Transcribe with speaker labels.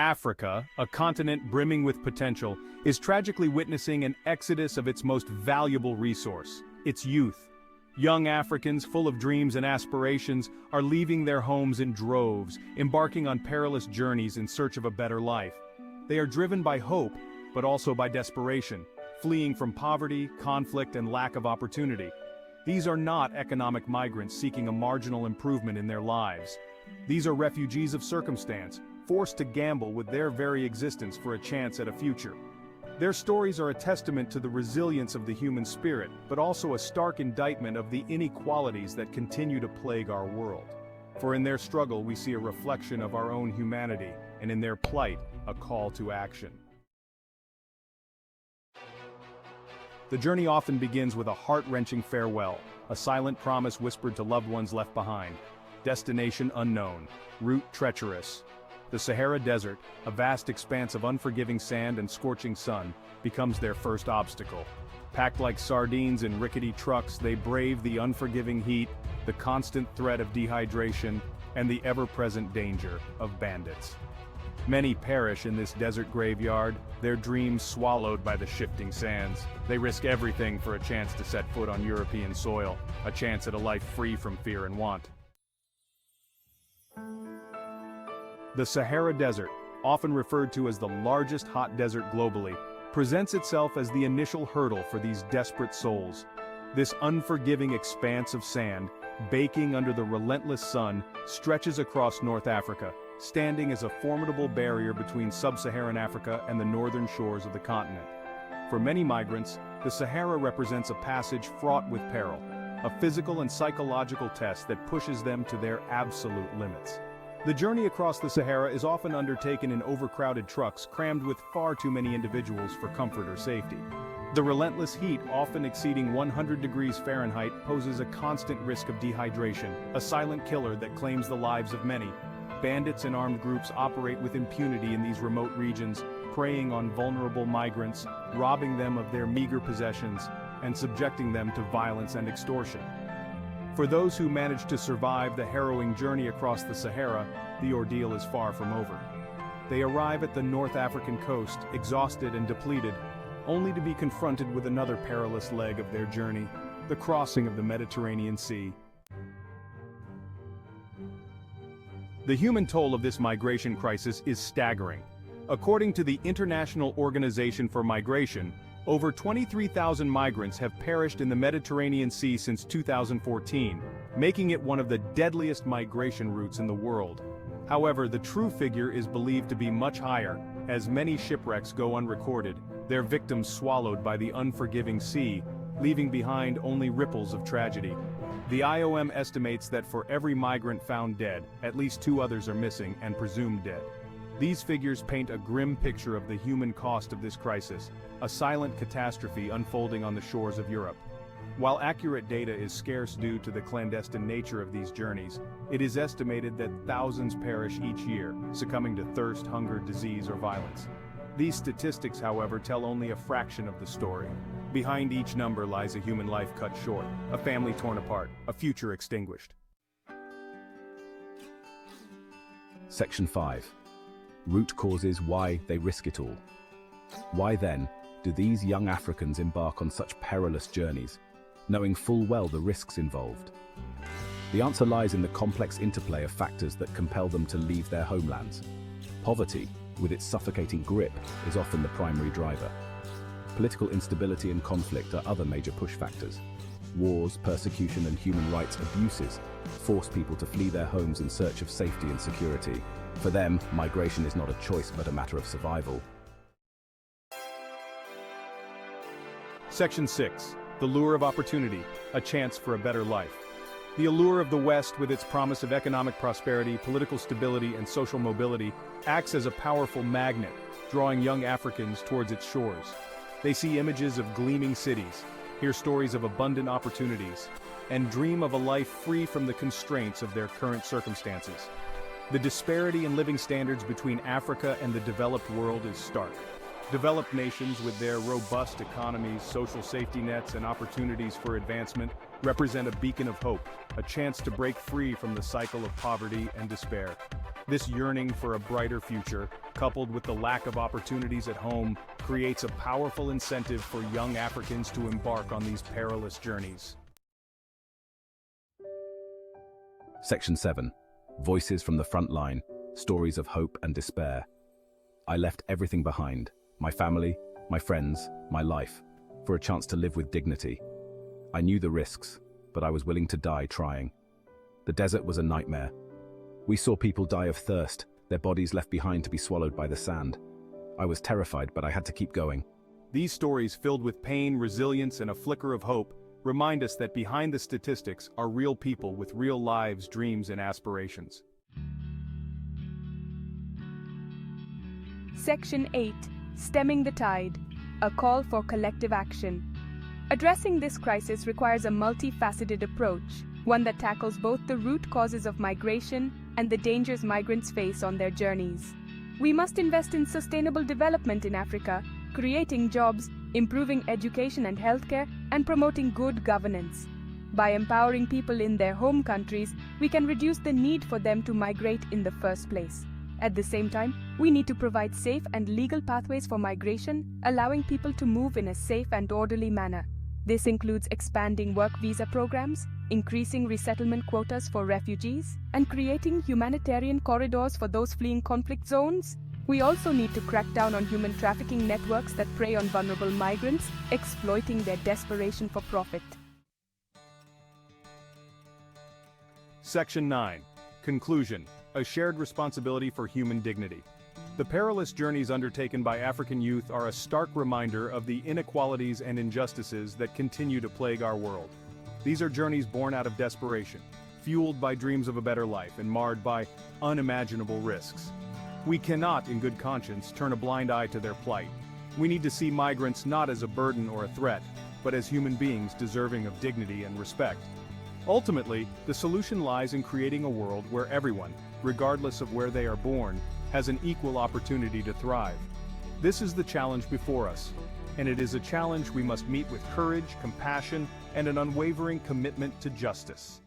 Speaker 1: Africa, a continent brimming with potential, is tragically witnessing an exodus of its most valuable resource, its youth. Young Africans full of dreams and aspirations are leaving their homes in droves, embarking on perilous journeys in search of a better life. They are driven by hope, but also by desperation, fleeing from poverty, conflict, and lack of opportunity. These are not economic migrants seeking a marginal improvement in their lives. These are refugees of circumstance, forced to gamble with their very existence for a chance at a future. Their stories are a testament to the resilience of the human spirit, but also a stark indictment of the inequalities that continue to plague our world. For in their struggle we see a reflection of our own humanity, and in their plight, a call to action. The journey often begins with a heart-wrenching farewell, a silent promise whispered to loved ones left behind. Destination unknown, route treacherous. The Sahara Desert, a vast expanse of unforgiving sand and scorching sun, becomes their first obstacle. Packed like sardines in rickety trucks, they brave the unforgiving heat, the constant threat of dehydration, and the ever-present danger of bandits. Many perish in this desert graveyard, their dreams swallowed by the shifting sands. They risk everything for a chance to set foot on European soil, a chance at a life free from fear and want. The Sahara Desert, often referred to as the largest hot desert globally, presents itself as the initial hurdle for these desperate souls. This unforgiving expanse of sand, baking under the relentless sun, stretches across North Africa, standing as a formidable barrier between sub-Saharan Africa and the northern shores of the continent. For many migrants, the Sahara represents a passage fraught with peril, a physical and psychological test that pushes them to their absolute limits. The journey across the Sahara is often undertaken in overcrowded trucks crammed with far too many individuals for comfort or safety. The relentless heat, often exceeding 100 degrees Fahrenheit, poses a constant risk of dehydration, a silent killer that claims the lives of many. Bandits and armed groups operate with impunity in these remote regions, preying on vulnerable migrants, robbing them of their meager possessions, and subjecting them to violence and extortion. For those who manage to survive the harrowing journey across the Sahara, the ordeal is far from over. They arrive at the North African coast, exhausted and depleted, only to be confronted with another perilous leg of their journey, the crossing of the Mediterranean Sea. The human toll of this migration crisis is staggering. According to the International Organization for Migration, over 23,000 migrants have perished in the Mediterranean Sea since 2014, making it one of the deadliest migration routes in the world. However, the true figure is believed to be much higher, as many shipwrecks go unrecorded, their victims swallowed by the unforgiving sea, leaving behind only ripples of tragedy. The IOM estimates that for every migrant found dead, at least 2 others are missing and presumed dead. These figures paint a grim picture of the human cost of this crisis, a silent catastrophe unfolding on the shores of Europe. While accurate data is scarce due to the clandestine nature of these journeys, it is estimated that thousands perish each year, succumbing to thirst, hunger, disease, or violence. These statistics, however, tell only a fraction of the story. Behind each number lies a human life cut short, a family torn apart, a future extinguished.
Speaker 2: Section 5. Root causes why they risk it all. Why then do these young Africans embark on such perilous journeys, knowing full well the risks involved? The answer lies in the complex interplay of factors that compel them to leave their homelands. Poverty, with its suffocating grip, is often the primary driver. Political instability and conflict are other major push factors. Wars, persecution, and human rights abuses force people to flee their homes in search of safety and security. For them, migration is not a choice but a matter of survival.
Speaker 1: Section 6. The lure of opportunity, a chance for a better life. The allure of the West, with its promise of economic prosperity, political stability, and social mobility, acts as a powerful magnet, drawing young Africans towards its shores. They see images of gleaming cities, hear stories of abundant opportunities, and dream of a life free from the constraints of their current circumstances. The disparity in living standards between Africa and the developed world is stark. Developed nations, with their robust economies, social safety nets, and opportunities for advancement, represent a beacon of hope, a chance to break free from the cycle of poverty and despair. This yearning for a brighter future, coupled with the lack of opportunities at home, creates a powerful incentive for young Africans to embark on these perilous journeys.
Speaker 2: Section 7. Voices from the front line, stories of hope and despair. I left everything behind, my family, my friends, my life, for a chance to live with dignity. I knew the risks, but I was willing to die trying. The desert was a nightmare. We saw people die of thirst, their bodies left behind to be swallowed by the sand. I was terrified, but I had to keep going.
Speaker 1: These stories, filled with pain, resilience, and a flicker of hope, remind us that behind the statistics are real people with real lives, dreams, and aspirations.
Speaker 3: Section 8. Stemming the Tide. A call for collective action. Addressing this crisis requires a multifaceted approach, one that tackles both the root causes of migration and the dangers migrants face on their journeys. We must invest in sustainable development in Africa, creating jobs, improving education and healthcare, and promoting good governance. By empowering people in their home countries, we can reduce the need for them to migrate in the first place. At the same time, we need to provide safe and legal pathways for migration, allowing people to move in a safe and orderly manner. This includes expanding work visa programs, increasing resettlement quotas for refugees, and creating humanitarian corridors for those fleeing conflict zones. We also need to crack down on human trafficking networks that prey on vulnerable migrants, exploiting their desperation for profit.
Speaker 1: Section 9. Conclusion. A shared responsibility for human dignity. The perilous journeys undertaken by African youth are a stark reminder of the inequalities and injustices that continue to plague our world. These are journeys born out of desperation, fueled by dreams of a better life and marred by unimaginable risks. We cannot, in good conscience, turn a blind eye to their plight. We need to see migrants not as a burden or a threat, but as human beings deserving of dignity and respect. Ultimately, the solution lies in creating a world where everyone, regardless of where they are born, has an equal opportunity to thrive. This is the challenge before us, and it is a challenge we must meet with courage, compassion, and an unwavering commitment to justice.